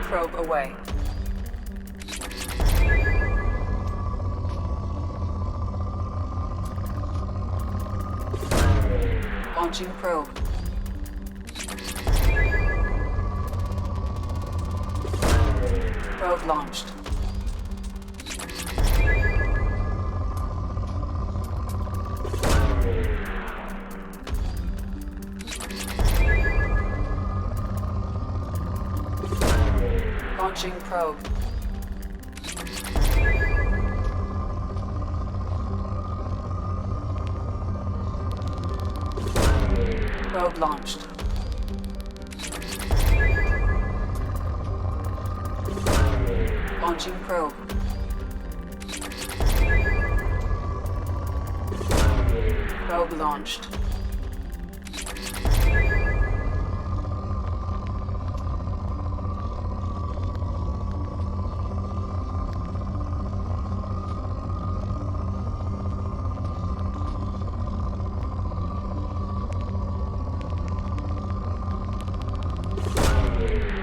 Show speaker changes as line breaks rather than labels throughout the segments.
Probe away. Launching probe. Probe launched. Launching probe. Probe launched. Launching probe. Probe launched.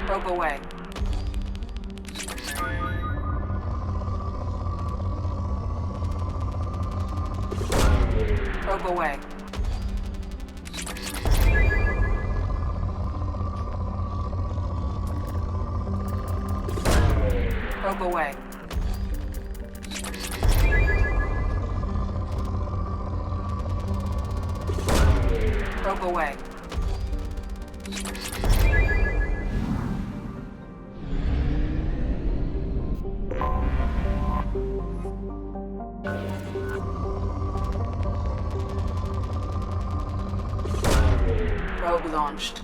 Probe away. Probe away. Probe away. Probe away. Probe launched.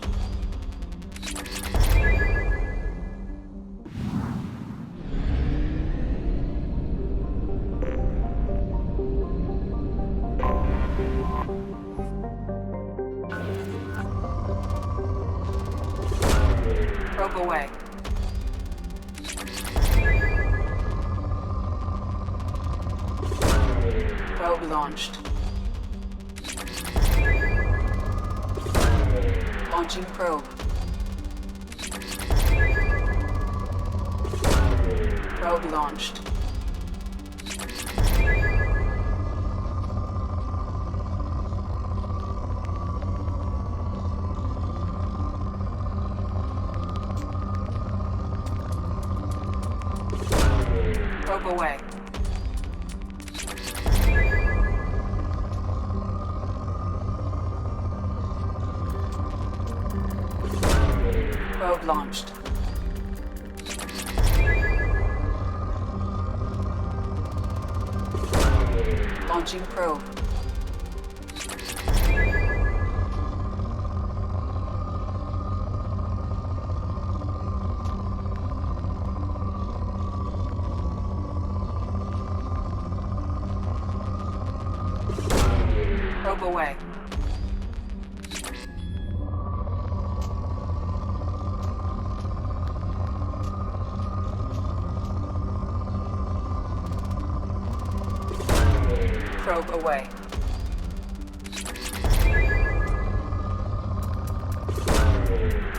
Probe away. Probe launched. Launching probe. Probe launched. Probe away. Probe launched. Launching probe. Probe away. Probe away.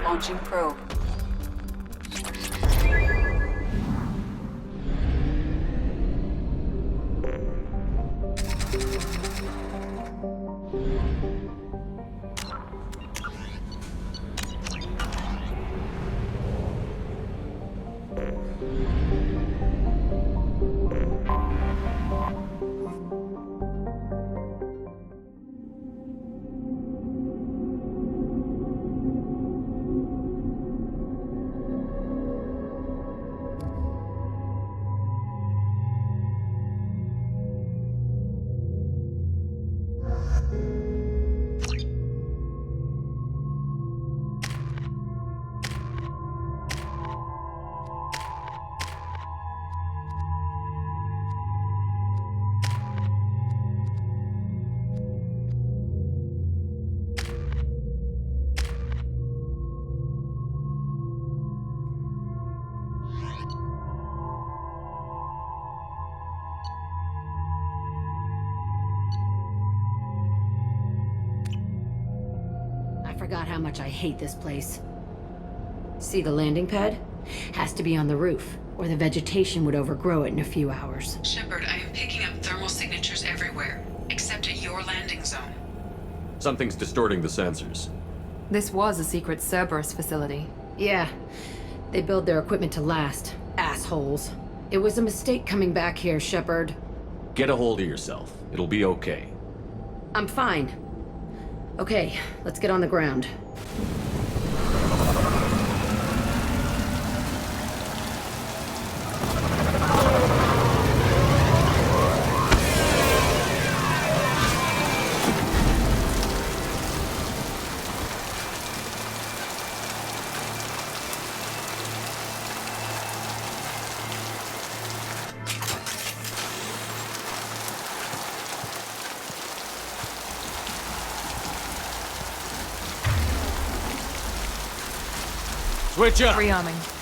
Launching probe.
Forgot how much I hate this place. See the landing pad? Has to be on the roof, or the vegetation would overgrow it in a few hours.
Shepard, I am picking up thermal signatures everywhere, except at your landing zone.
Something's distorting the sensors.
This was a secret Cerberus facility.
Yeah, they build their equipment to last. Assholes. It was a mistake coming back here, Shepard.
Get a hold of yourself. It'll be okay.
I'm fine. Okay, let's get on the ground.
Switch up!
Rearming.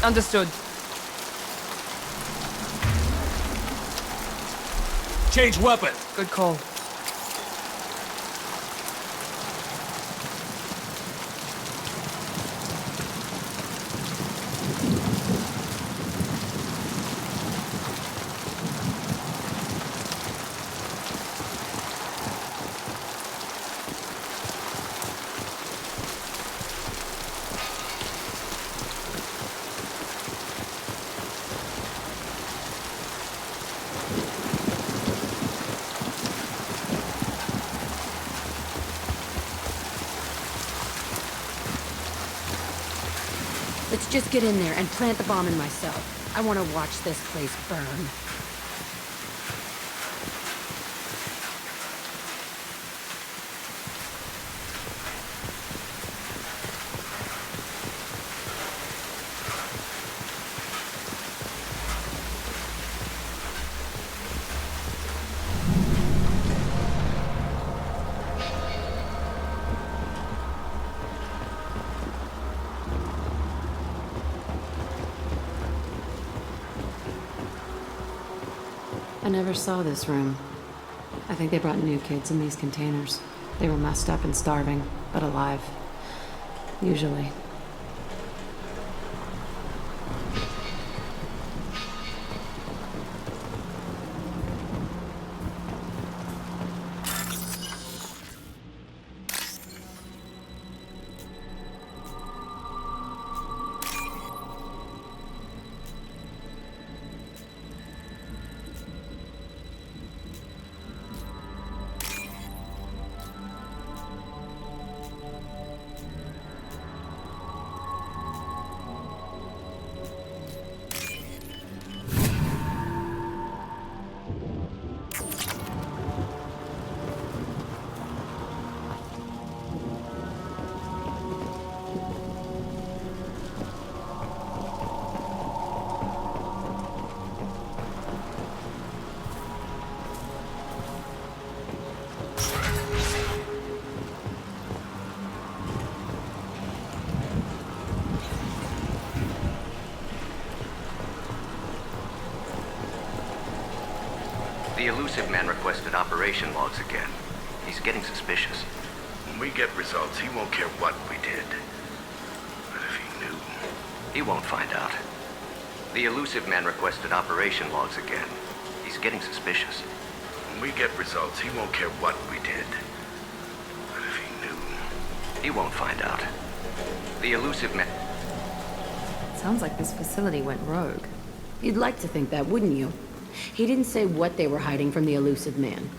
Understood.
Change weapon!
Good call.
Let's just get in there and plant the bomb in myself. I want to watch this place burn. I never saw this room. I think they brought new kids in these containers. They were messed up and starving, but alive. Usually.
The Illusive Man requested operation logs again. He's getting suspicious.
When we get results, he won't care what we did. But if he knew...
He won't find out. The Illusive Man requested operation logs again. He's getting suspicious.
When we get results, he won't care what we did. But if he knew...
He won't find out. The elusive man...
Sounds like this facility went rogue.
You'd like to think that, wouldn't you? He didn't say what they were hiding from the elusive man.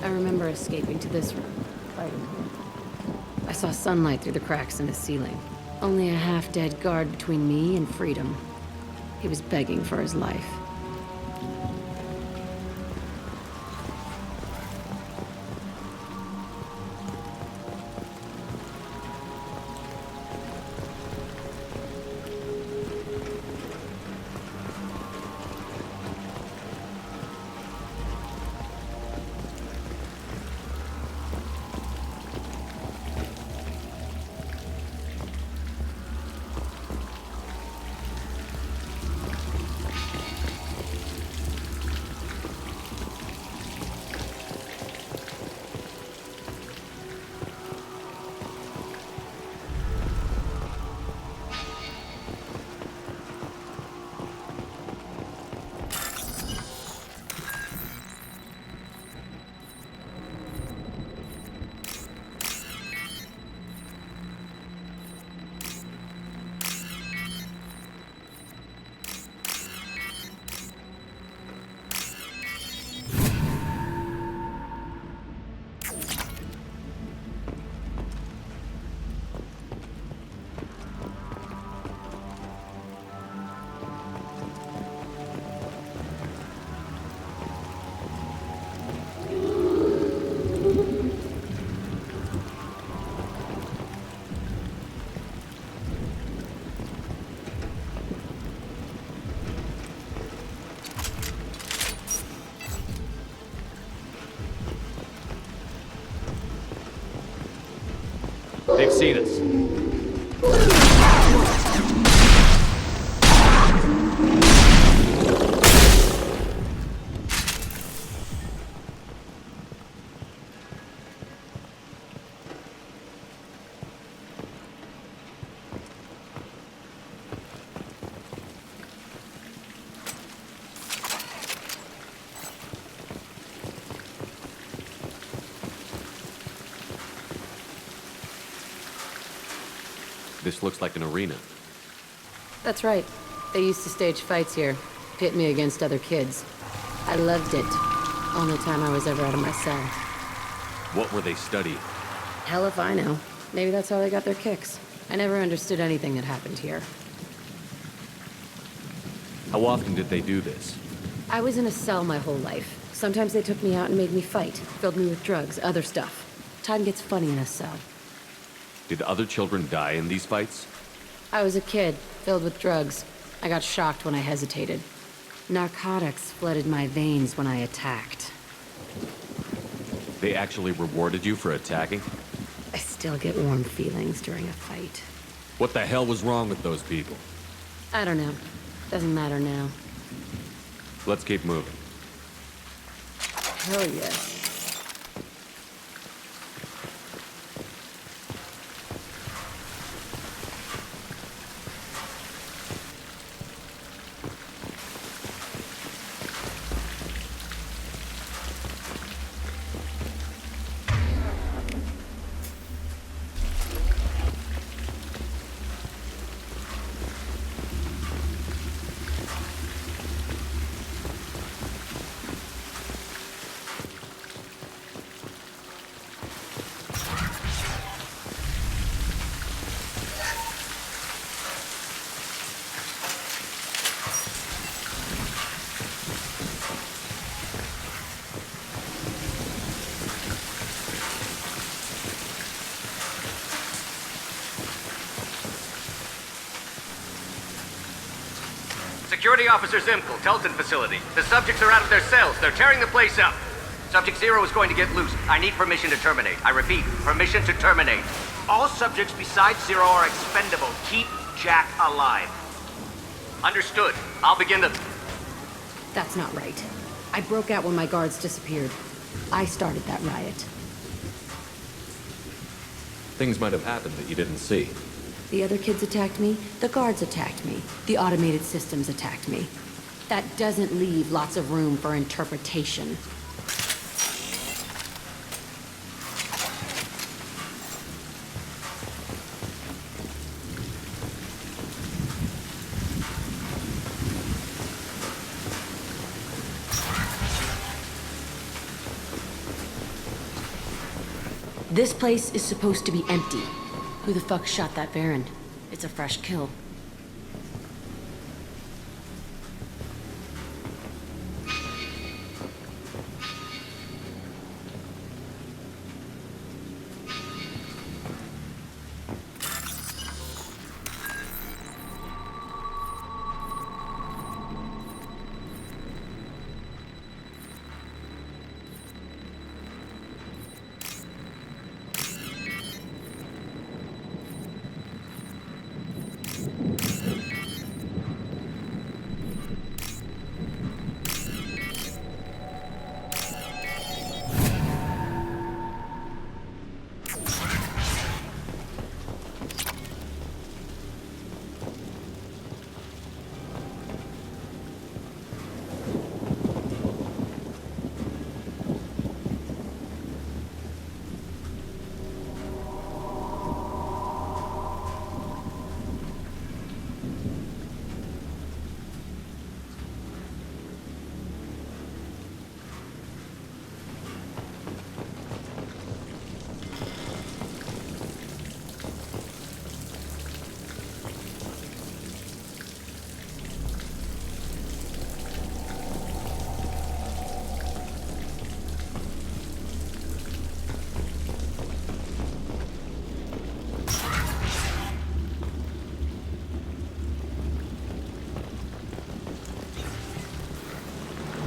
I remember escaping to this room, fighting him. I saw sunlight through the cracks in the ceiling. Only a half-dead guard between me and freedom. He was begging for his life.
They've seen us. This looks like an arena.
That's right. They used to stage fights here, pit me against other kids. I loved it. Only time I was ever out of my cell.
What were they studying?
Hell if I know. Maybe that's how they got their kicks. I never understood anything that happened here.
How often did they do this?
I was in a cell my whole life. Sometimes they took me out and made me fight, filled me with drugs, other stuff. Time gets funny in a cell.
Did other children die in these fights?
I was a kid, filled with drugs. I got shocked when I hesitated. Narcotics flooded my veins when I attacked.
They actually rewarded you for attacking?
I still get warm feelings during a fight.
What the hell was wrong with those people?
I don't know. Doesn't matter now.
Let's keep moving.
Hell yes.
Security Officer Zimkel, Telton facility. The subjects are out of their cells. They're tearing the place up. Subject Zero is going to get loose. I need permission to terminate. I repeat, permission to terminate.
All subjects besides Zero are expendable. Keep Jack alive.
Understood. I'll begin the...
That's not right. I broke out when my guards disappeared. I started that riot.
Things might have happened that you didn't see.
The other kids attacked me, the guards attacked me, the automated systems attacked me. That doesn't leave lots of room for interpretation. This place is supposed to be empty. Who the fuck shot that Baron? It's a fresh kill.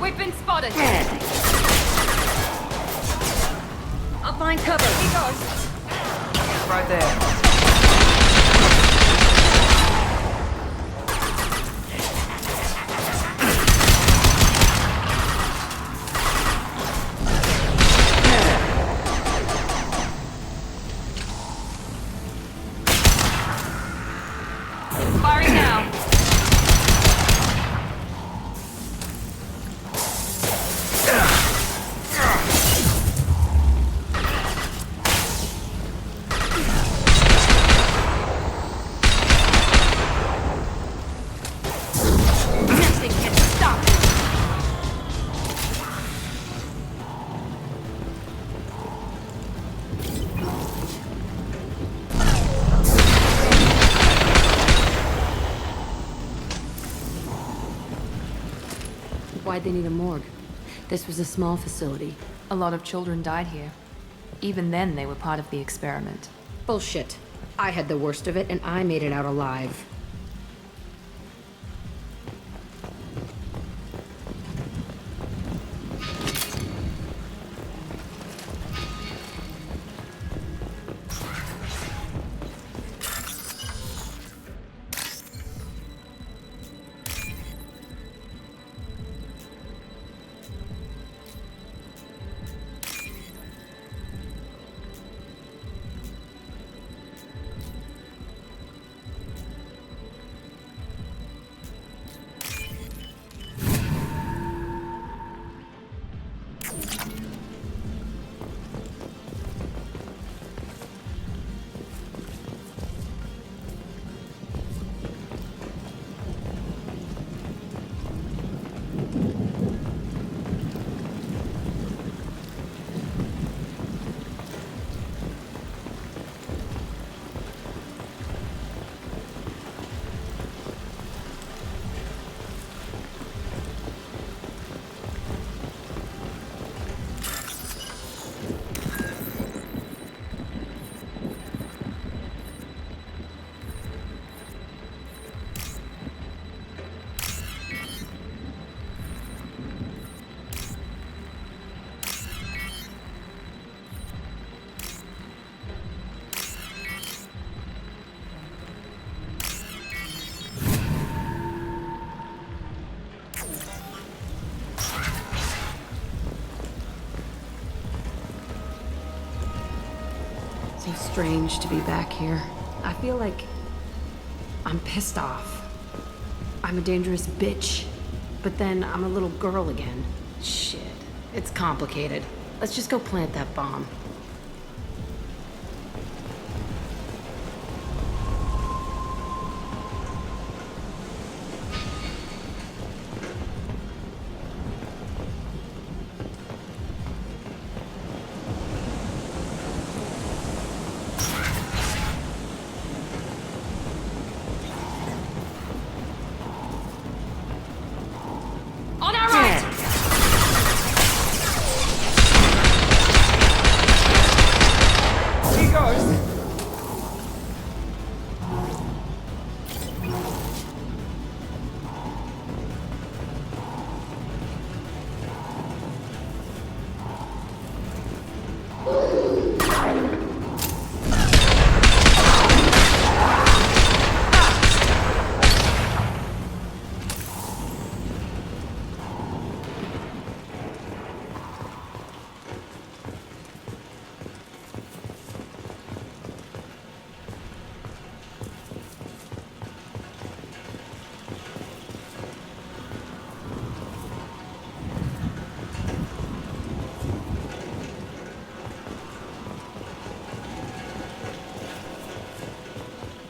We've been spotted! I'll find cover. He goes.
Right there.
Firing now. Nothing can stop it. Why'd they need a morgue? This was a small facility.
A lot of children died here. Even then, they were part of the experiment.
Bullshit. I had the worst of it, and I made it out alive. strange to be back here. I feel like I'm pissed off. I'm a dangerous bitch, but then I'm a little girl again. Shit, it's complicated. Let's just go plant that bomb.
He goes.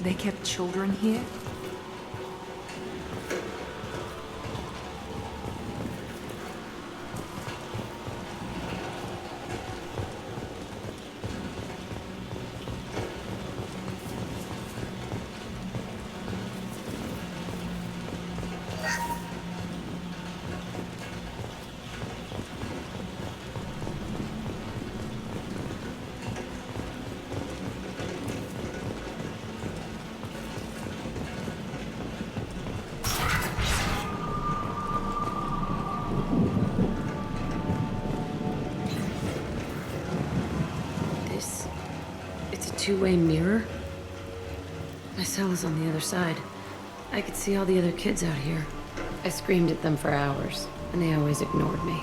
They kept children here?
It's a two-way mirror? My cell is on the other side. I could see all the other kids out here. I screamed at them for hours, and they always ignored me.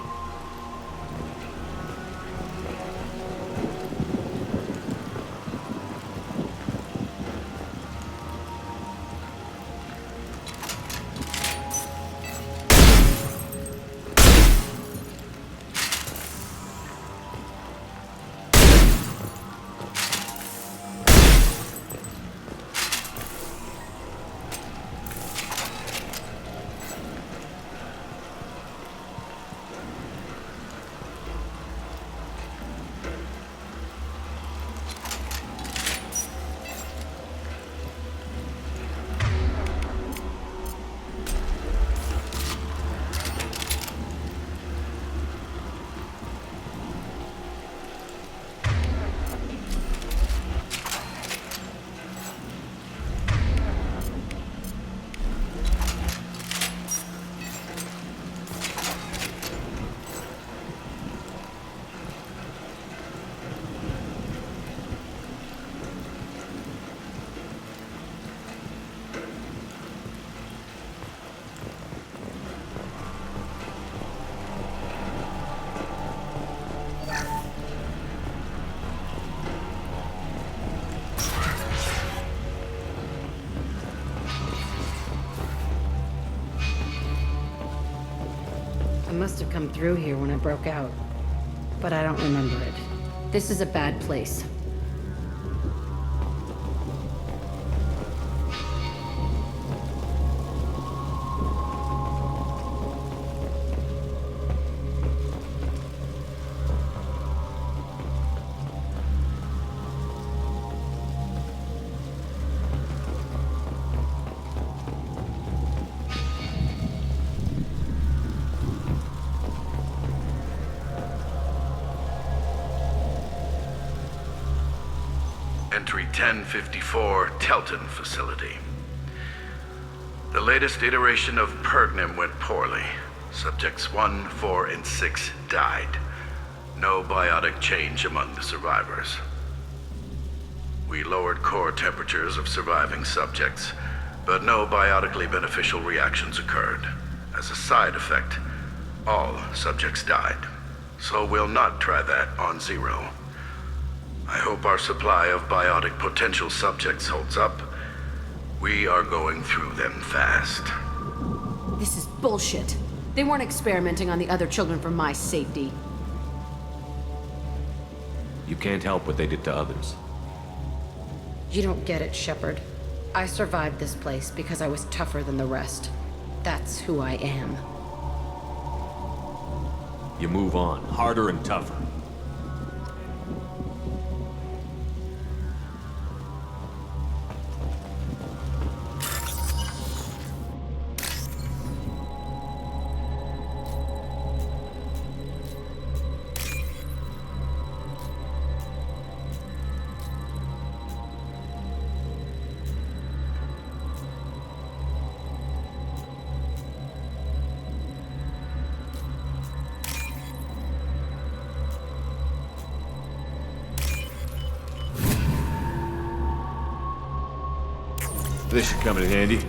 I must have come through here when I broke out, but I don't remember it. This is a bad place.
Entry 1054, Telton facility. The latest iteration of Pergnim went poorly. Subjects 1, 4, and 6 died. No biotic change among the survivors. We lowered core temperatures of surviving subjects, but no biotically beneficial reactions occurred. As a side effect, all subjects died. So we'll not try that on Zero. I hope our supply of biotic potential subjects holds up. We are going through them fast.
This is bullshit. They weren't experimenting on the other children for my safety.
You can't help what they did to others.
You don't get it, Shepard. I survived this place because I was tougher than the rest. That's who I am.
You move on, harder and tougher.
This should come in handy.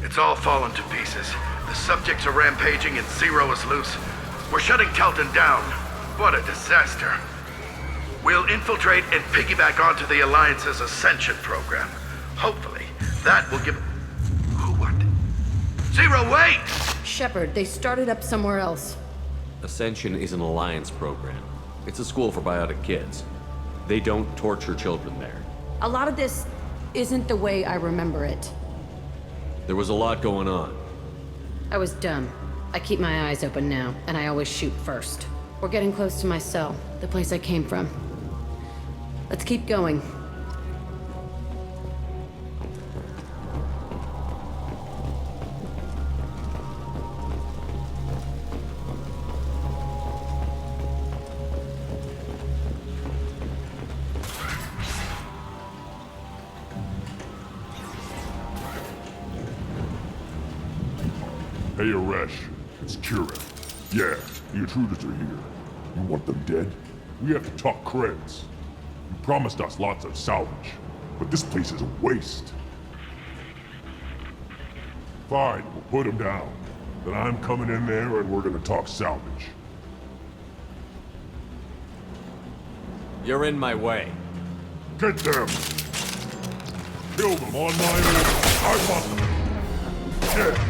It's all fallen to pieces. The subjects are rampaging and Zero is loose. We're shutting Telton down. What a disaster. We'll infiltrate and piggyback onto the Alliance's Ascension program. Hopefully, that will give... Who, what? Zero, wait!
Shepard, they started up somewhere else.
Ascension is an alliance program. It's a school for biotic kids. They don't torture children there.
A lot of this isn't the way I remember it.
There was a lot going on.
I was dumb. I keep my eyes open now, and I always shoot first. We're getting close to my cell, the place I came from. Let's keep going.
Hey, Aresh. It's Kira. Yeah, the intruders are here. You want them dead? We have to talk creds. You promised us lots of salvage, but this place is a waste. Fine, we'll put them down. Then I'm coming in there and we're gonna talk salvage.
You're in my way.
Get them! Kill them on my own. I want them dead.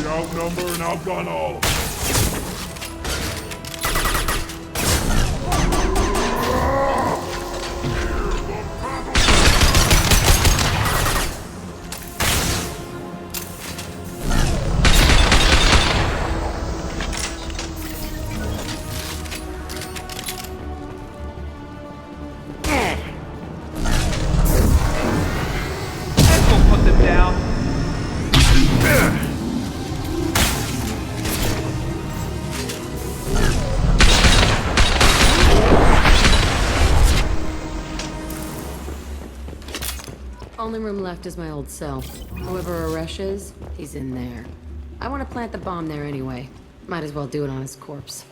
Outnumber and outgun all of them.
We'll put them down.
Only room left is my old cell. Whoever Aresh is, he's in there. I want to plant the bomb there anyway. Might as well do it on his corpse.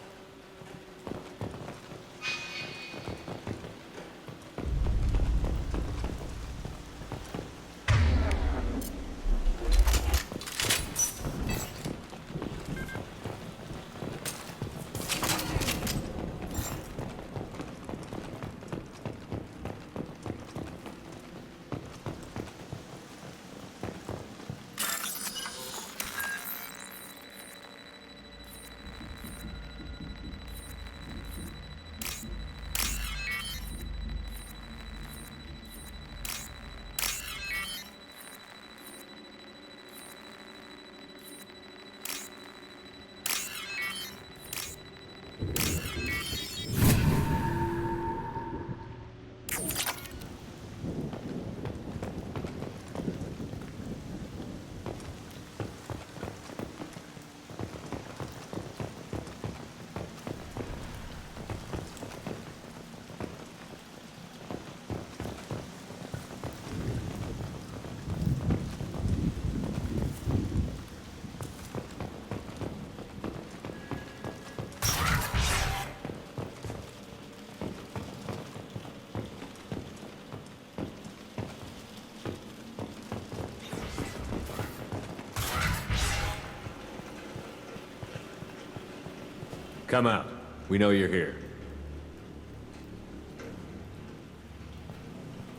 Come out. We know you're here.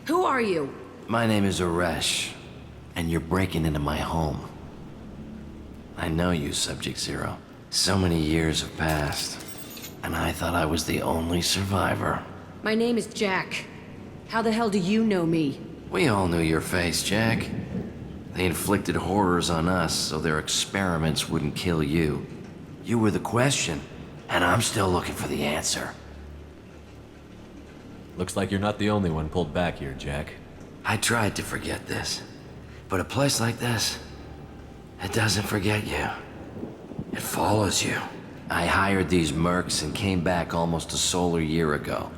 Who are you?
My name is Aresh, and you're breaking into my home. I know you, Subject Zero. So many years have passed, and I thought I was the only survivor.
My name is Jack. How the hell do you know me?
We all knew your face, Jack. They inflicted horrors on us so their experiments wouldn't kill you. You were the question, and I'm still looking for the answer.
Looks like you're not the only one pulled back here, Jack.
I tried to forget this, but a place like this, it doesn't forget you. It follows you. I hired these mercs and came back almost a solar year ago.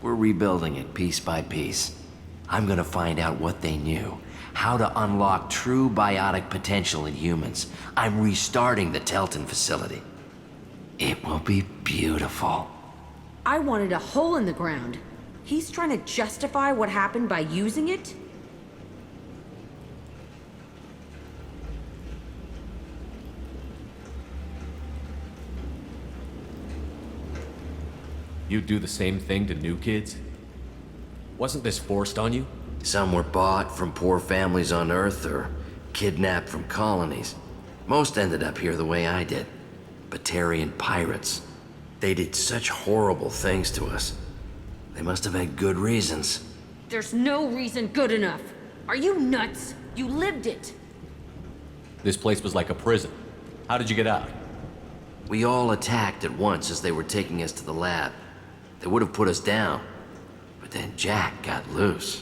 We're rebuilding it piece by piece. I'm gonna find out what they knew, how to unlock true biotic potential in humans. I'm restarting the Telton facility. It will be beautiful.
I wanted a hole in the ground. He's trying to justify what happened by using it?
You'd do the same thing to new kids? Wasn't this forced on you?
Some were bought from poor families on Earth or kidnapped from colonies. Most ended up here the way I did. Batarian pirates. They did such horrible things to us. They must have had good reasons.
There's no reason good enough. Are you nuts? You lived it.
This place was like a prison. How did you get out?
We all attacked at once as they were taking us to the lab. They would have put us down. But then Jack got loose.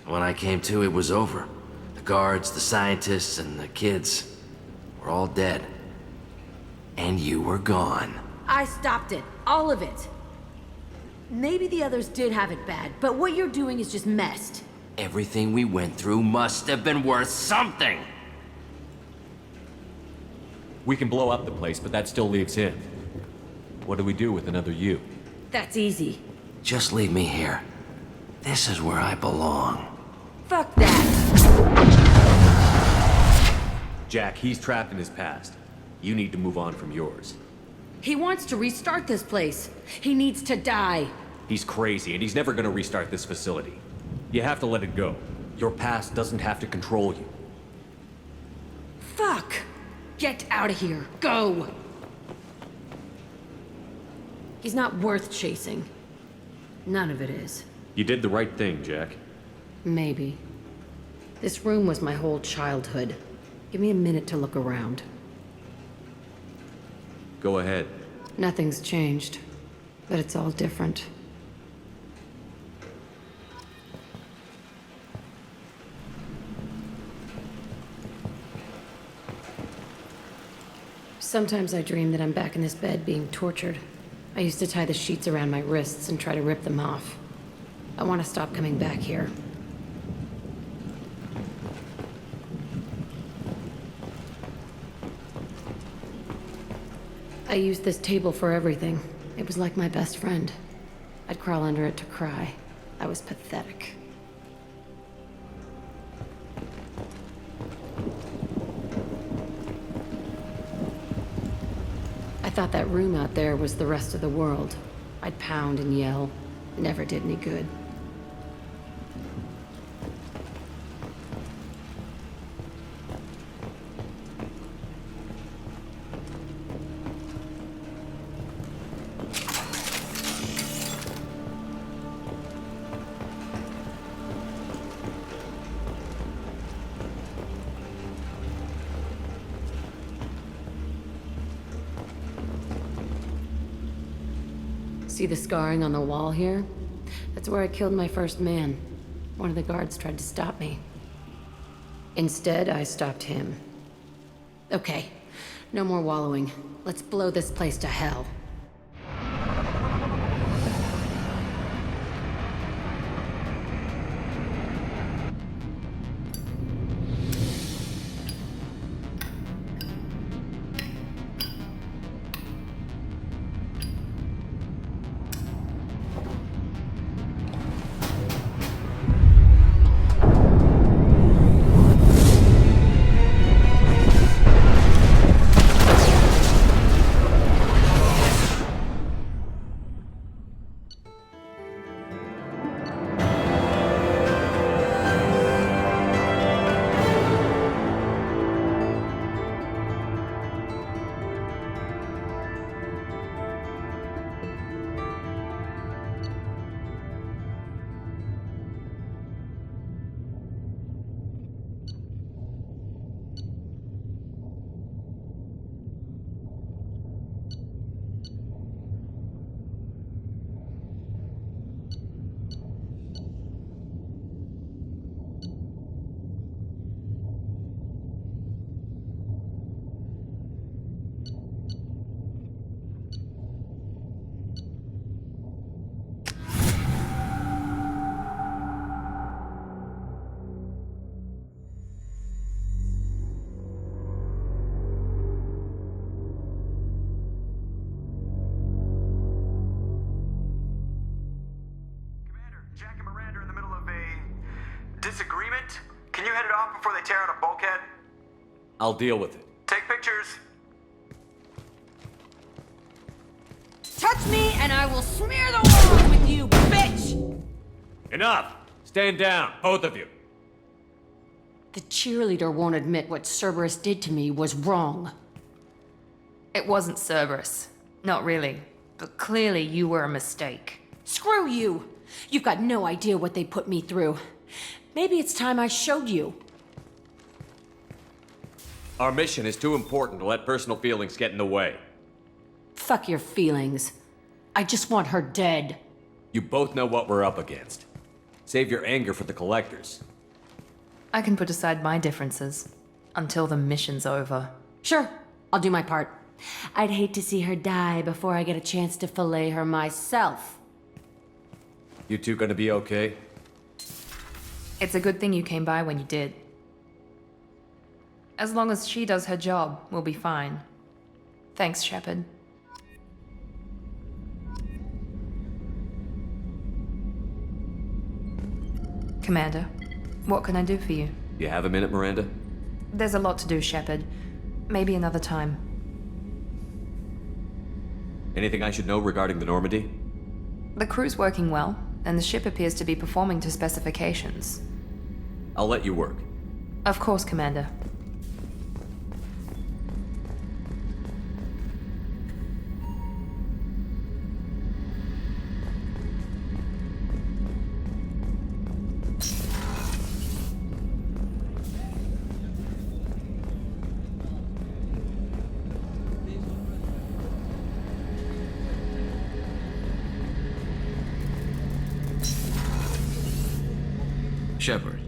When I came to, it was over. The guards, the scientists, and the kids were all dead. And you were gone.
I stopped it. All of it. Maybe the others did have it bad, but what you're doing is just messed.
Everything we went through must have been worth something.
We can blow up the place, but that still leaves him. What do we do with another you?
That's easy.
Just leave me here. This is where I belong.
Fuck that.
Jack, he's trapped in his past. You need to move on from yours.
He wants to restart this place. He needs to die.
He's crazy, and he's never gonna restart this facility. You have to let it go. Your past doesn't have to control you.
Fuck. Get out of here. Go. He's not worth chasing. None of it is.
You did the right thing, Jack.
Maybe. This room was my whole childhood. Give me a minute to look around.
Go ahead.
Nothing's changed, but it's all different. Sometimes I dream that I'm back in this bed being tortured. I used to tie the sheets around my wrists and try to rip them off. I want to stop coming back here. I used this table for everything. It was like my best friend. I'd crawl under it to cry. I was pathetic. I thought that room out there was the rest of the world. I'd pound and yell. Never did any good. See the scarring on the wall here? That's where I killed my first man. One of the guards tried to stop me. Instead, I stopped him. Okay, no more wallowing. Let's blow this place to hell.
disagreement? Can you head it off before they tear out a bulkhead?
I'll deal with it.
Take pictures.
Touch me and I will smear the walls with you, bitch!
Enough! Stand down, both of you.
The cheerleader won't admit what Cerberus did to me was wrong.
It wasn't Cerberus. Not really. But clearly you were a mistake.
Screw you! You've got no idea what they put me through. Maybe it's time I showed you.
Our mission is too important to let personal feelings get in the way.
Fuck your feelings. I just want her dead.
You both know what we're up against. Save your anger for the collectors.
I can put aside my differences until the mission's over.
Sure, I'll do my part. I'd hate to see her die before I get a chance to fillet her myself.
You two gonna be okay?
It's a good thing you came by when you did. As long as she does her job, we'll be fine. Thanks, Shepard. Commander, what can I do for you?
You have a minute, Miranda?
There's a lot to do, Shepard. Maybe another time.
Anything I should know regarding the Normandy?
The crew's working well, and the ship appears to be performing to specifications.
I'll let you work.
Of course, Commander.
Shepard,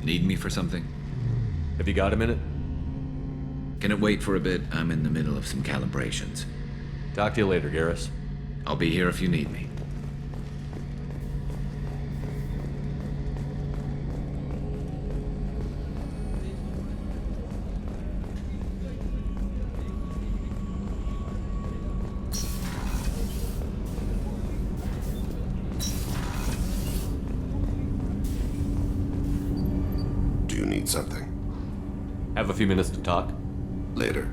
need me for something?
Have you got a minute?
Can it wait for a bit? I'm in the middle of some calibrations.
Talk to you later, Garrus.
I'll be here if you need me.
Something.
Have a few minutes to talk?
Later.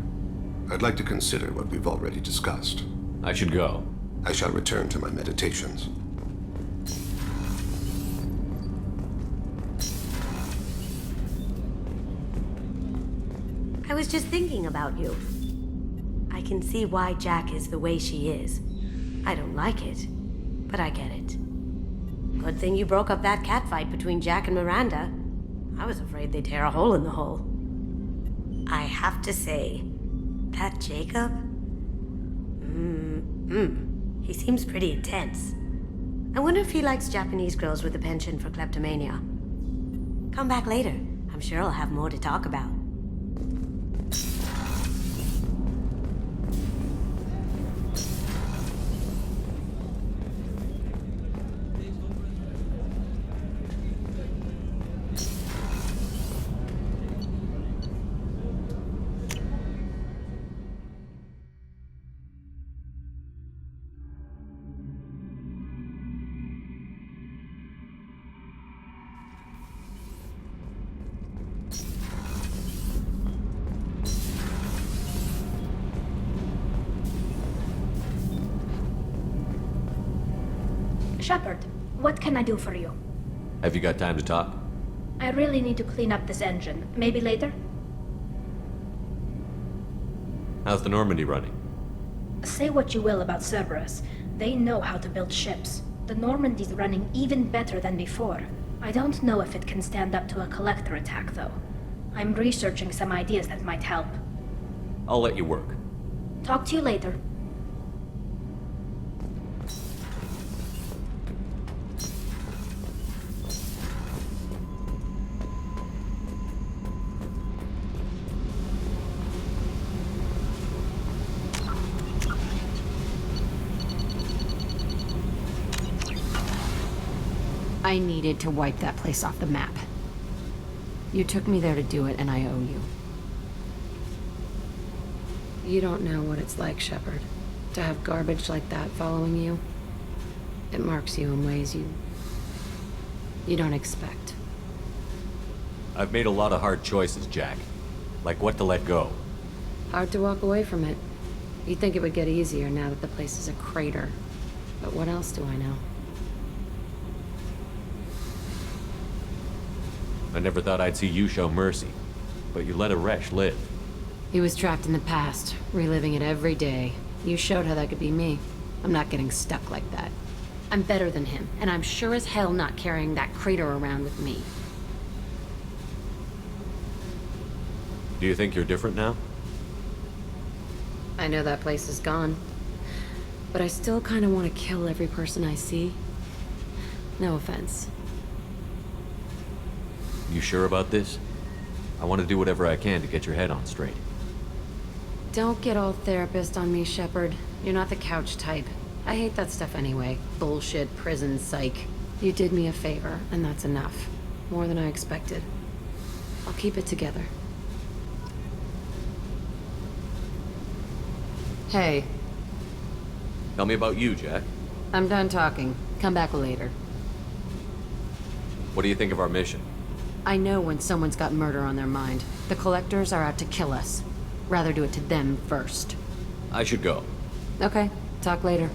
I'd like to consider what we've already discussed.
I should go.
I shall return to my meditations.
I was just thinking about you. I can see why Jack is the way she is. I don't like it, but I get it. Good thing you broke up that catfight between Jack and Miranda. I was afraid they'd tear a hole in the hull. I have to say, that Jacob? He seems pretty intense. I wonder if he likes Japanese girls with a penchant for kleptomania. Come back later. I'm sure I'll have more to talk about.
Shepard, what can I do for you?
Have you got time to talk?
I really need to clean up this engine. Maybe later?
How's the Normandy running?
Say what you will about Cerberus. They know how to build ships. The Normandy's running even better than before. I don't know if it can stand up to a collector attack, though. I'm researching some ideas that might help.
I'll let you work.
Talk to you later.
I needed to wipe that place off the map. You took me there to do it, and I owe you. You don't know what it's like, Shepard, to have garbage like that following you. It marks you in ways you don't expect.
I've made a lot of hard choices, Jack. Like what to let go.
Hard to walk away from it. You'd think it would get easier now that the place is a crater. But what else do I know?
I never thought I'd see you show mercy. But you let Aresh live.
He was trapped in the past, reliving it every day. You showed how that could be me. I'm not getting stuck like that. I'm better than him, and I'm sure as hell not carrying that crater around with me.
Do you think you're different now?
I know that place is gone. But I still kind of want to kill every person I see. No offense.
You sure about this? I want to do whatever I can to get your head on straight.
Don't get all therapist on me, Shepard. You're not the couch type. I hate that stuff anyway. Bullshit, prison, psych. You did me a favor, and that's enough. More than I expected. I'll keep it together. Hey.
Tell me about you, Jack.
I'm done talking. Come back later.
What do you think of our mission?
I know when someone's got murder on their mind. The Collectors are out to kill us. Rather do it to them first.
I should go.
Okay, talk later.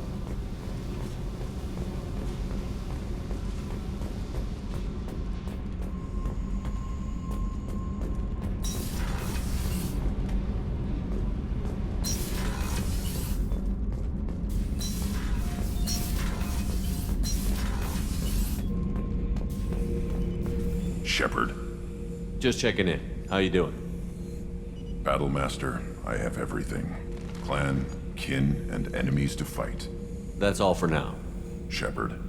Shepard.
Just checking in. How you doing?
Battlemaster, I have everything. Clan, kin, and enemies to fight.
That's all for now.
Shepard.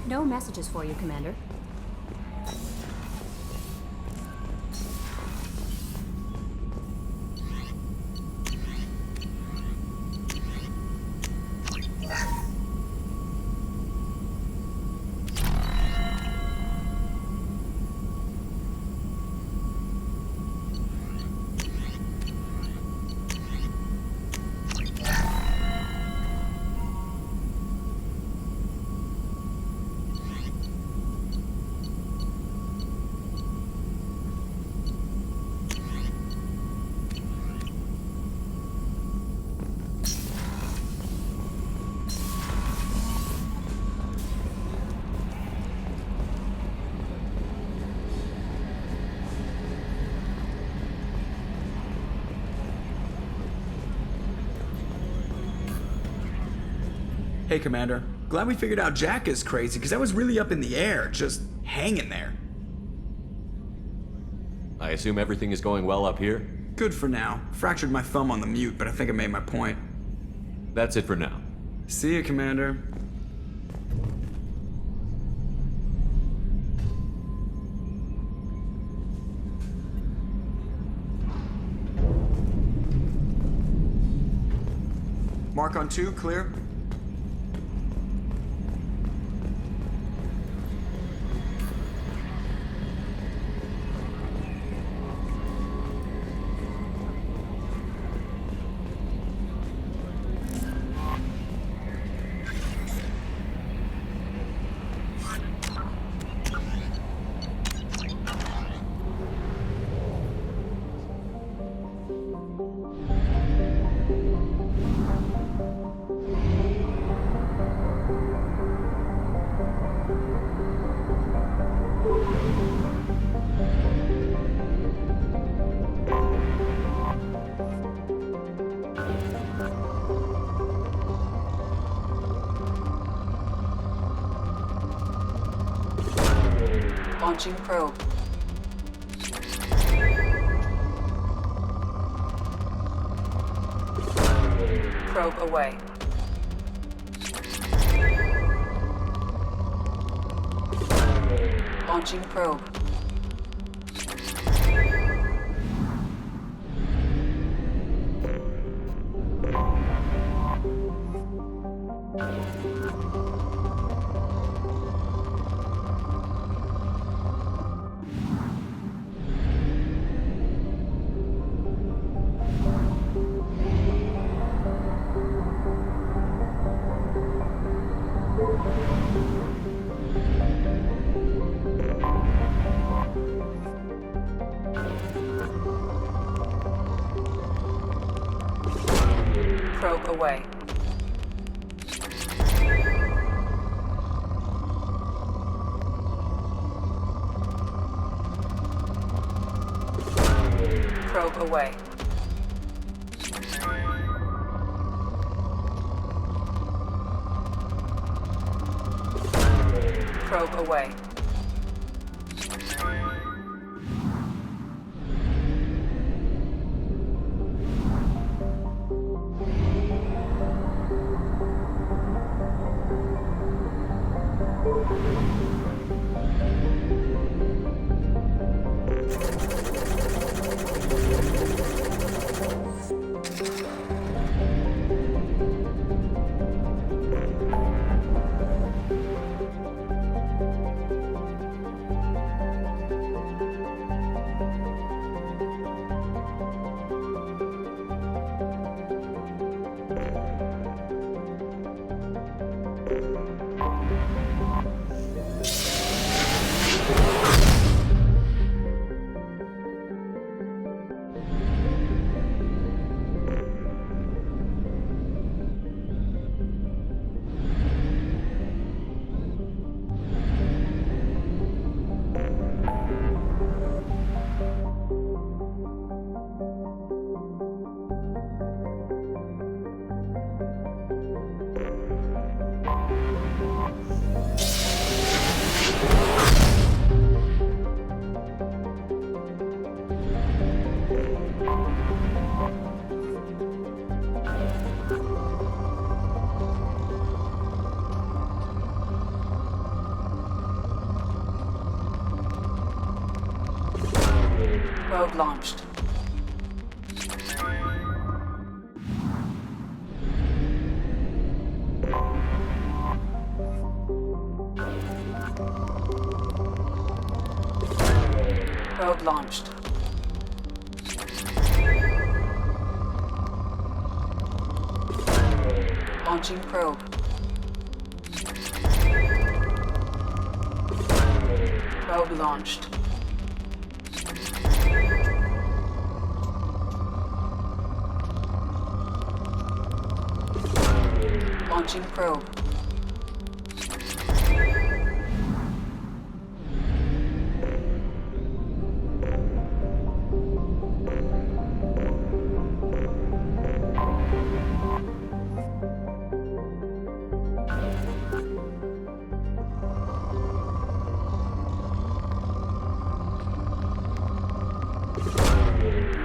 No messages for you, Commander.
Hey, Commander. Glad we figured out Jack is crazy, because I was really up in the air, just hanging there.
I assume everything is going well up here?
Good for now. Fractured my thumb on the mute, but I think I made my point.
That's it for now.
See you, Commander. Mark on 2, clear.
Launching probe. Probe away. Launching probe. Probe away. Probe away. Probe away. Probe launched. Probe launched. Launching probe. Probe launched. Launching probe.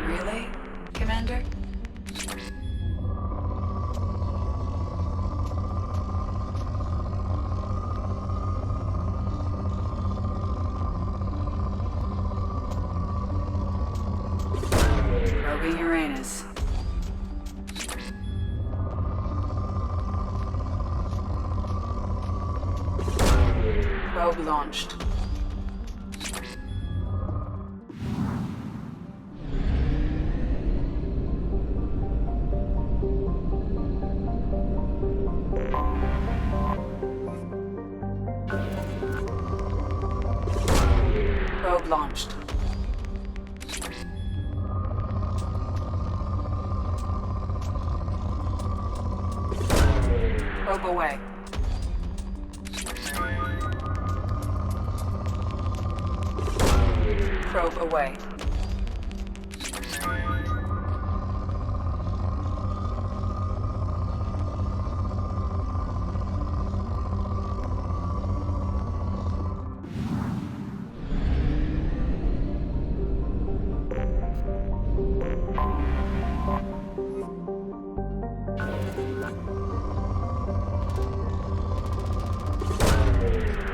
Really, Commander? Probing Uranus. Probe launched. Probe launched. Probe away. Probe away.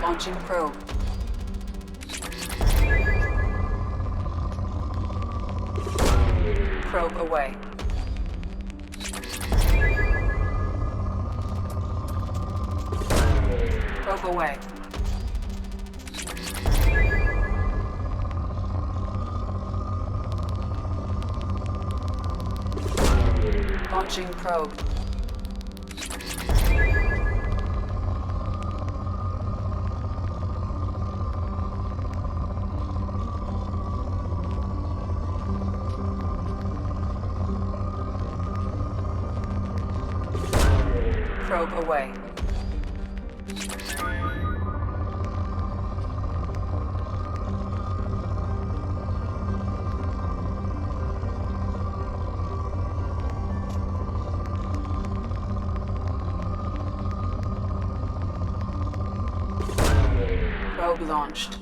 Launching probe. Probe away. Probe away. Launching probe. Probe away. Probe launched.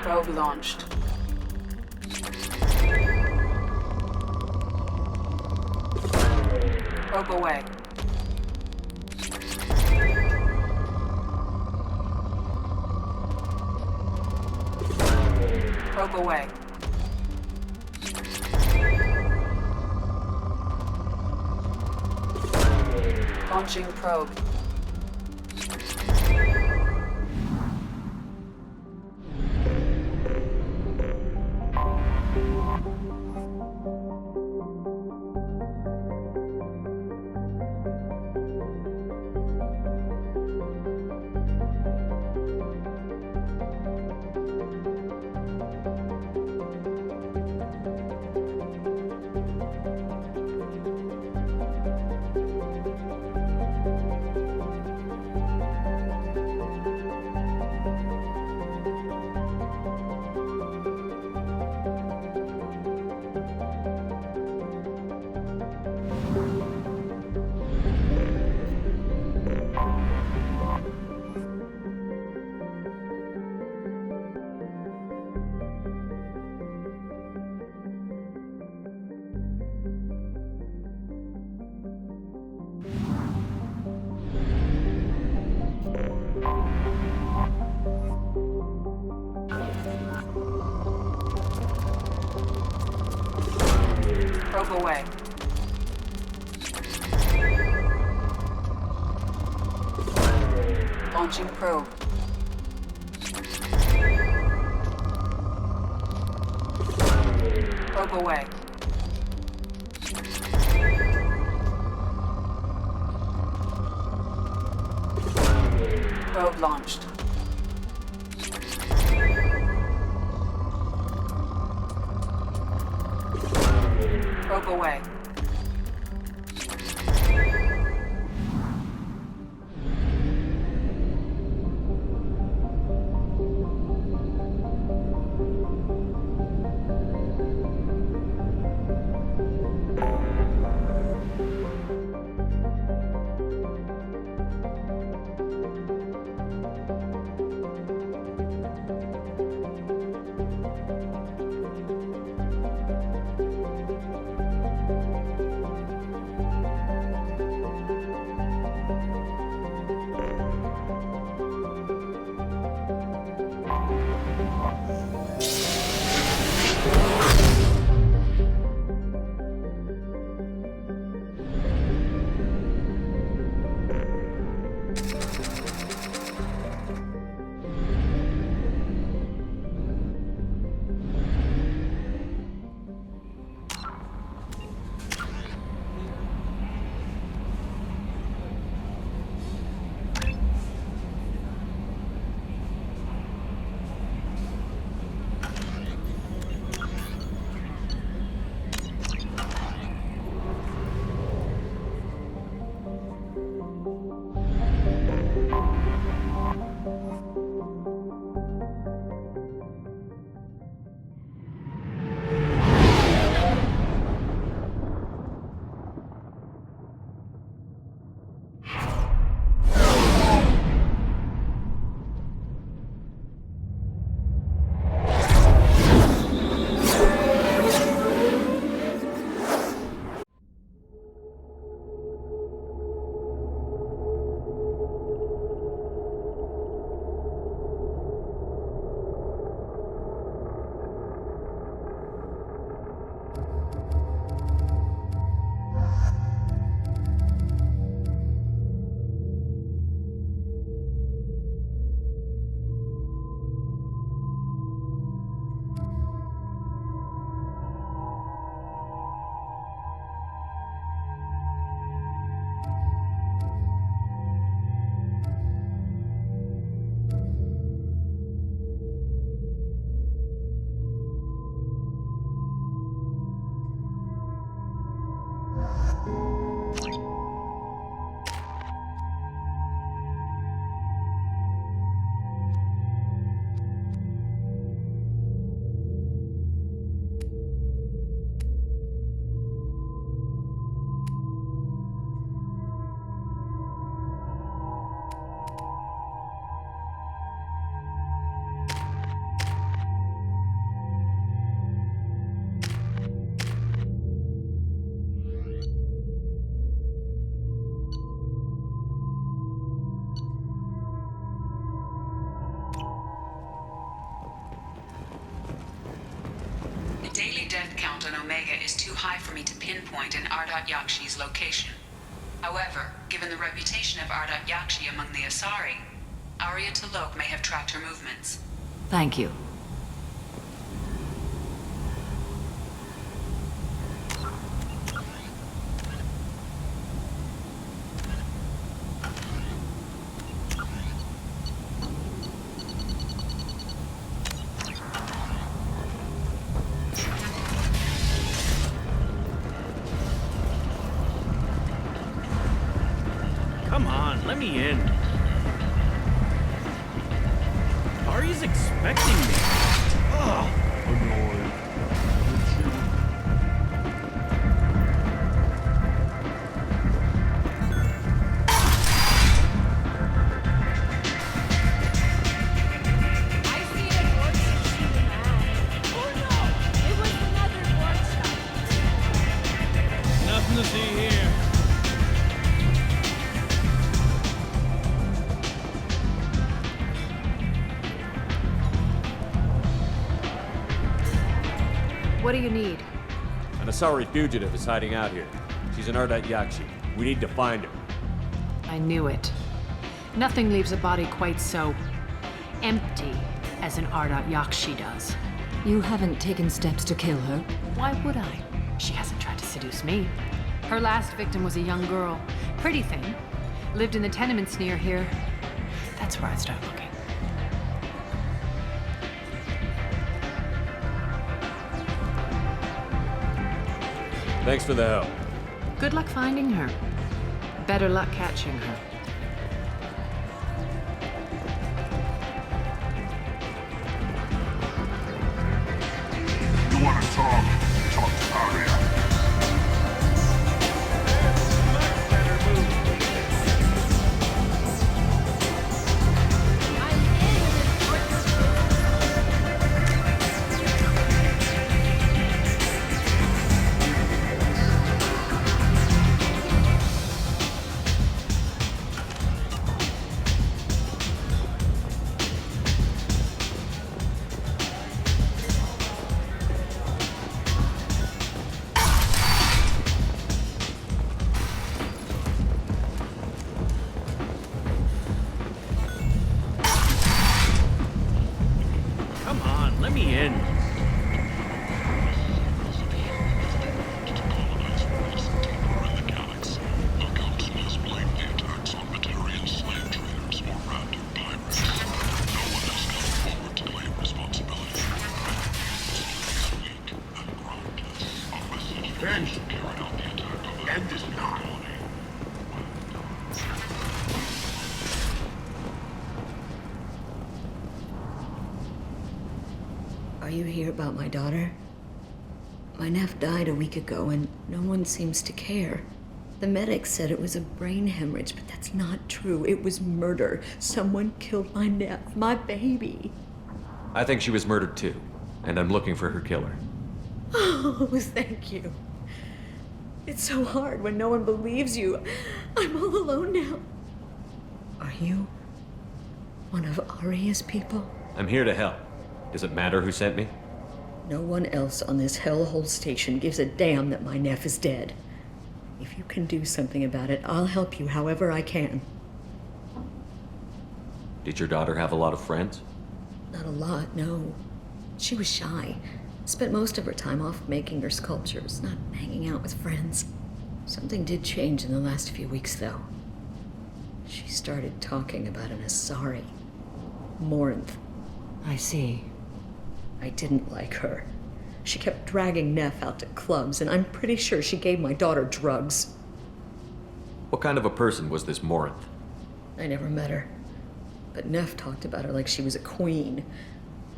Probe launched. Probe away. Probe away. Launching probe. Probe away. Launching probe. Probe away. Probe launched. Probe away.
count on Omega is too high for me to pinpoint an Ardat Yakshi's location. However, given the reputation of Ardat Yakshi among the Asari, Arya T'Loak may have tracked her movements.
Thank you.
Come on, let me in. Ari's expecting me. Ugh.
Annoying.
Nothing to see here.
What do you need?
An Asari fugitive is hiding out here. She's an Ardat Yakshi. We need to find her.
I knew it. Nothing leaves a body quite so empty as an Ardat Yakshi does.
You haven't taken steps to kill her?
Why would I? She hasn't tried to seduce me. Her last victim was a young girl. Pretty thing. Lived in the tenements near here. That's where I'd start looking.
Thanks for the help.
Good luck finding her. Better luck catching her.
You want to talk? Talk to Arya.
Come on, let me in.
End. End is not.
Are you here about my daughter? My nephew died a week ago and no one seems to care. The medics said it was a brain hemorrhage, but that's not true. It was murder. Someone killed my nephew, my baby.
I think she was murdered too, and I'm looking for her killer.
Oh, thank you. It's so hard when no one believes you. I'm all alone now. Are you one of Arya's people?
I'm here to help. Does it matter who sent me?
No one else on this hellhole station gives a damn that my nephew is dead. If you can do something about it, I'll help you however I can.
Did your daughter have a lot of friends?
Not a lot, no. She was shy. Spent most of her time off making her sculptures, not hanging out with friends. Something did change in the last few weeks, though. She started talking about an Asari. Morinth.
I see.
I didn't like her. She kept dragging Neff out to clubs, and I'm pretty sure she gave my daughter drugs.
What kind of a person was this Morinth?
I never met her. But Neff talked about her like she was a queen.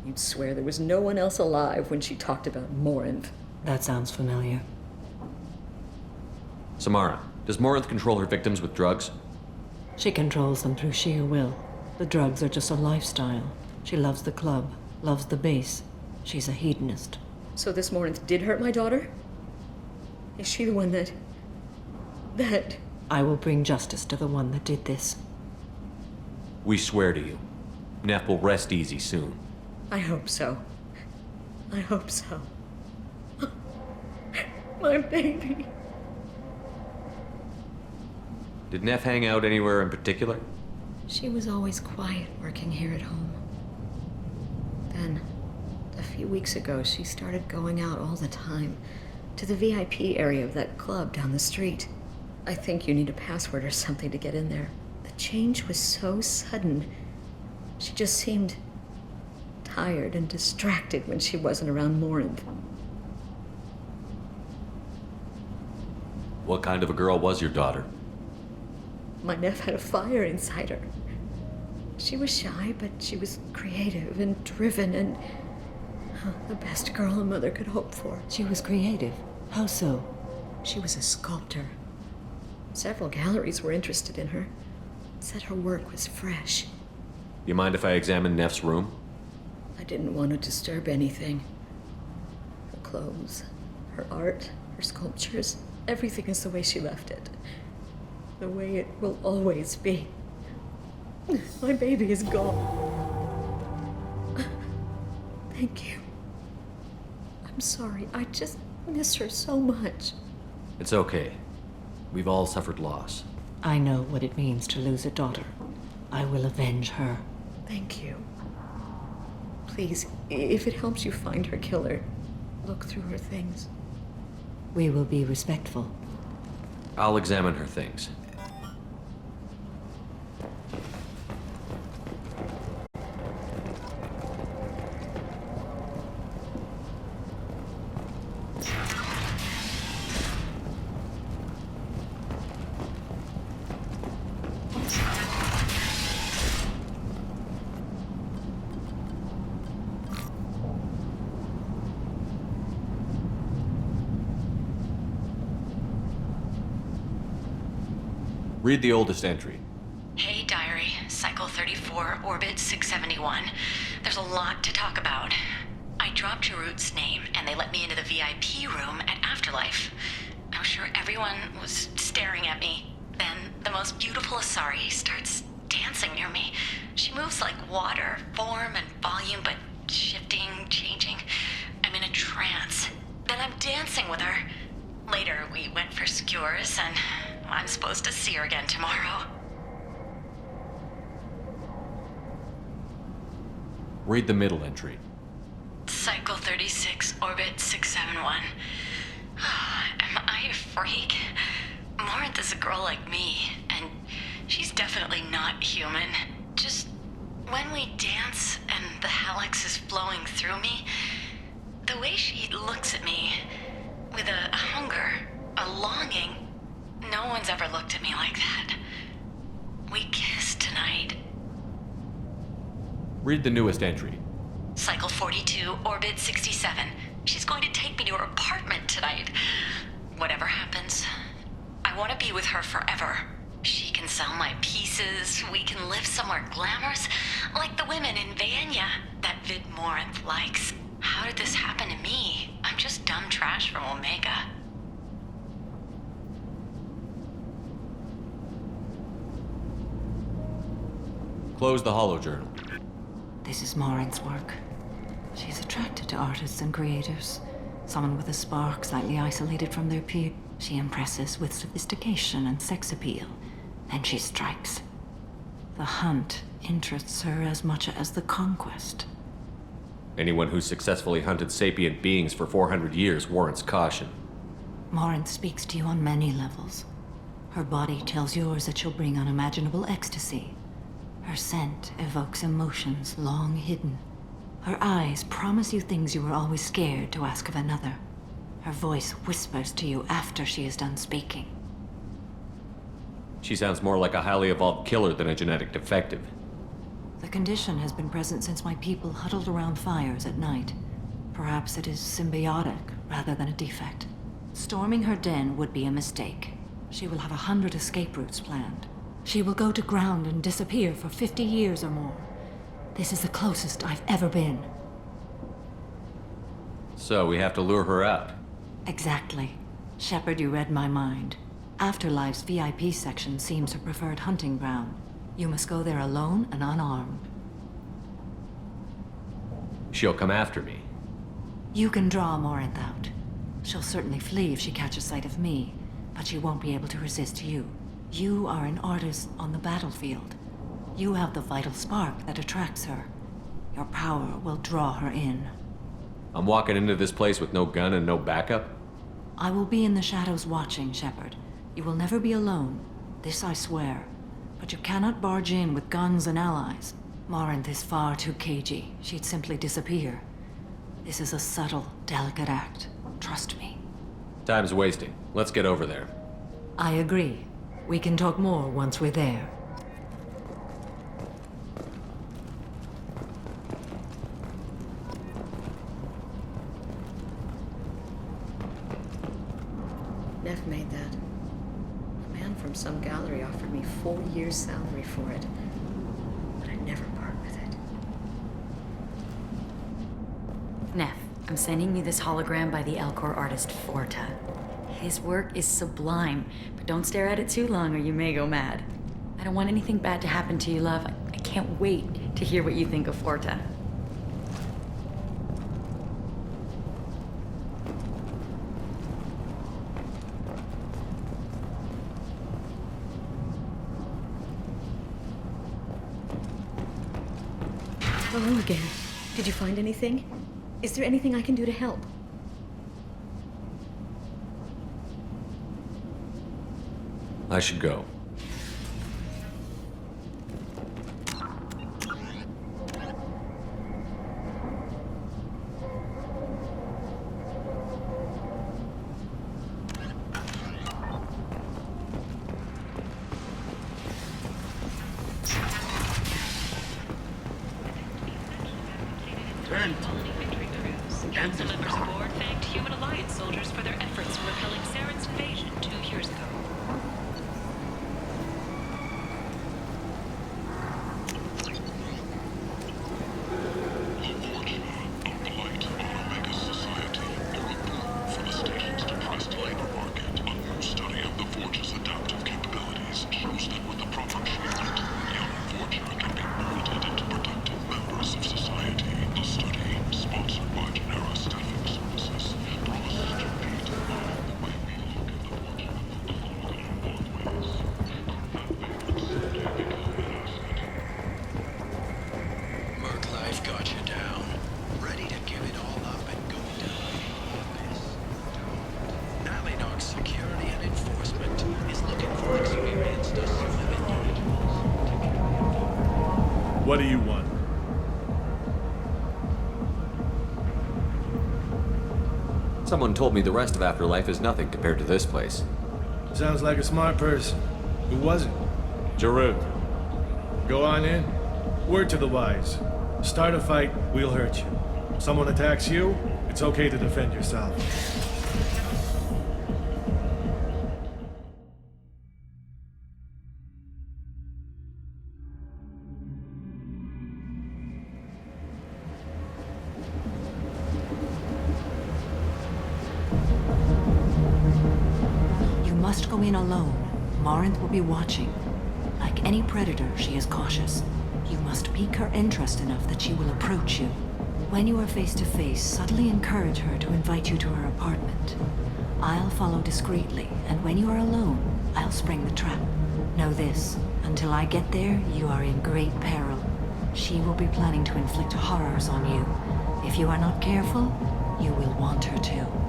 You'd swear there was no one else alive when she talked about Morinth.
That sounds familiar.
Samara, does Morinth control her victims with drugs?
She controls them through sheer will. The drugs are just a lifestyle. She loves the club, loves the base. She's a hedonist.
So this Morinth did hurt my daughter? Is she the one that...
I will bring justice to the one that did this.
We swear to you. Neff will rest easy soon.
I hope so. I hope so. My baby.
Did Neff hang out anywhere in particular?
She was always quiet working here at home. Then, a few weeks ago, she started going out all the time to the VIP area of that club down the street. I think you need a password or something to get in there. The change was so sudden. She just seemed tired and distracted when she wasn't around Morinth.
What kind of a girl was your daughter?
My Neff had a fire inside her. She was shy, but she was creative and driven and the best girl a mother could hope for.
She was creative? How so?
She was a sculptor. Several galleries were interested in her. Said her work was fresh.
You mind if I examine Neff's room?
I didn't want to disturb anything. Her clothes, her art, her sculptures, everything is the way she left it. The way it will always be. My baby is gone. Thank you. I'm sorry. I just miss her so much.
It's okay. We've all suffered loss.
I know what it means to lose a daughter. I will avenge her.
Thank you. Please, if it helps you find her killer, look through her things.
We will be respectful.
I'll examine her things. Read the oldest entry.
Hey, Diary. Cycle 34, Orbit 671. There's a lot to talk about. I dropped Jarut's name, and they let me into the VIP room at Afterlife. I'm sure everyone was staring at me. Then, the most beautiful Asari starts dancing near me. She moves like water, form and volume, but shifting, changing. I'm in a trance. Then I'm dancing with her. Later, we went for skewers, and I'm supposed to see her again tomorrow.
Read the middle entry.
Cycle 36, Orbit 671. Am I a freak? Morinth is a girl like me, and she's definitely not human. Just when we dance and the Hallex is flowing through me, the way she looks at me with a hunger, a longing. No one's ever looked at me like that. We kissed tonight.
Read the newest entry.
Cycle 42, Orbit 67. She's going to take me to her apartment tonight. Whatever happens, I want to be with her forever. She can sell my pieces. We can live somewhere glamorous, like the women in Vanya that Vid Morinth likes. How did this happen to me? I'm just dumb trash from Omega.
Close the holo journal.
This is Morinth's work. She's attracted to artists and creators. Someone with a spark slightly isolated from their peer. She impresses with sophistication and sex appeal. Then she strikes. The hunt interests her as much as the conquest.
Anyone who's successfully hunted sapient beings for 400 years warrants caution.
Morinth speaks to you on many levels. Her body tells yours that she'll bring unimaginable ecstasy. Her scent evokes emotions long hidden. Her eyes promise you things you were always scared to ask of another. Her voice whispers to you after she is done speaking.
She sounds more like a highly evolved killer than a genetic defective.
The condition has been present since my people huddled around fires at night. Perhaps it is symbiotic rather than a defect. Storming her den would be a mistake. She will have 100 escape routes planned. She will go to ground and disappear for 50 years or more. This is the closest I've ever been.
So we have to lure her out.
Exactly. Shepard, you read my mind. Afterlife's VIP section seems her preferred hunting ground. You must go there alone and unarmed.
She'll come after me.
You can draw Morinth out. She'll certainly flee if she catches sight of me, but she won't be able to resist you. You are an artist on the battlefield. You have the vital spark that attracts her. Your power will draw her in.
I'm walking into this place with no gun and no backup?
I will be in the shadows watching, Shepard. You will never be alone. This I swear. But you cannot barge in with guns and allies. Morinth is far too cagey. She'd simply disappear. This is a subtle, delicate act. Trust me.
Time's wasting. Let's get over there.
I agree. We can talk more once we're there.
Neff made that. A man from some gallery offered me 4 years' salary for it. But I'd never part with it.
Neff, I'm sending you this hologram by the Elcor artist Forta. His work is sublime, but don't stare at it too long or you may go mad. I don't want anything bad to happen to you, love. I can't wait to hear what you think of Forta.
Hello again. Did you find anything? Is there anything I can do to help?
I should go.
Council members aboard thanked Human Alliance soldiers for their efforts in repelling Saren's invasion 2 years ago.
What do you want?
Someone told me the rest of Afterlife is nothing compared to this place.
Sounds like a smart person. Who was it?
Jarut.
Go on in. Word to the wise. Start a fight, we'll hurt you. Someone attacks you, it's okay to defend yourself.
Must go in alone. Morinth will be watching. Like any predator, she is cautious. You must pique her interest enough that she will approach you. When you are face to face, subtly encourage her to invite you to her apartment. I'll follow discreetly, and when you are alone, I'll spring the trap. Know this, until I get there, you are in great peril. She will be planning to inflict horrors on you. If you are not careful, you will want her to.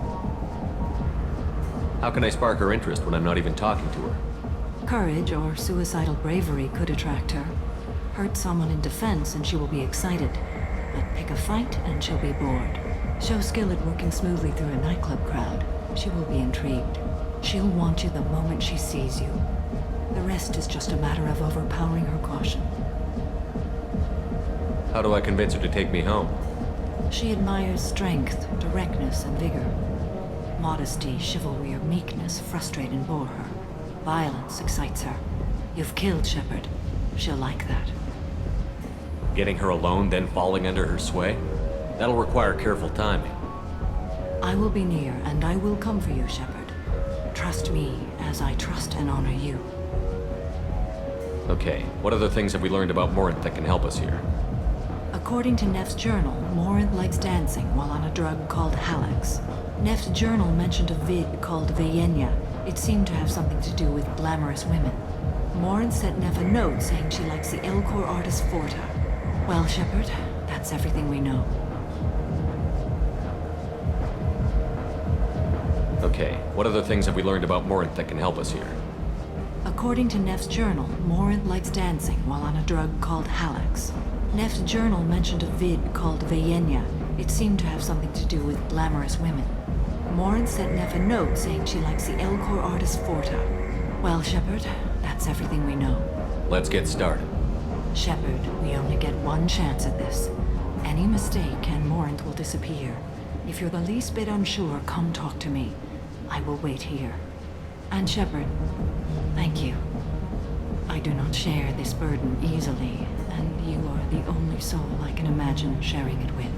How can I spark her interest when I'm not even talking to her?
Courage or suicidal bravery could attract her. Hurt someone in defense and she will be excited. But pick a fight and she'll be bored. Show skill at working smoothly through a nightclub crowd. She will be intrigued. She'll want you the moment she sees you. The rest is just a matter of overpowering her caution.
How do I convince her to take me home?
She admires strength, directness, and vigor. Modesty, chivalry, or meekness frustrate and bore her. Violence excites her. You've killed Shepard. She'll like that.
Getting her alone, then falling under her sway? That'll require careful timing.
I will be near, and I will come for you, Shepard. Trust me, as I trust and honor you.
Okay, what other things have we learned about Morinth that can help us here?
According to Neff's journal, Morinth likes dancing while on a drug called Halax. Neff's journal mentioned a vid called Vayenya. It seemed to have something to do with glamorous women. Morin sent Neff a note saying she likes the Elcor artist Forta. Well, Shepard, that's everything we know.
Okay, what other things have we learned about Morinth that can help us here?
According to Neff's journal, Morinth likes dancing while on a drug called Halax. Neff's journal mentioned a vid called Vayenya. It seemed to have something to do with glamorous women. Morinth sent Neff a note saying she likes the Elcor artist Forta. Well, Shepard, that's everything we know.
Let's get started.
Shepard, we only get one chance at this. Any mistake and Morinth will disappear. If you're the least bit unsure, come talk to me. I will wait here. And Shepard, thank you. I do not share this burden easily, and you are the only soul I can imagine sharing it with.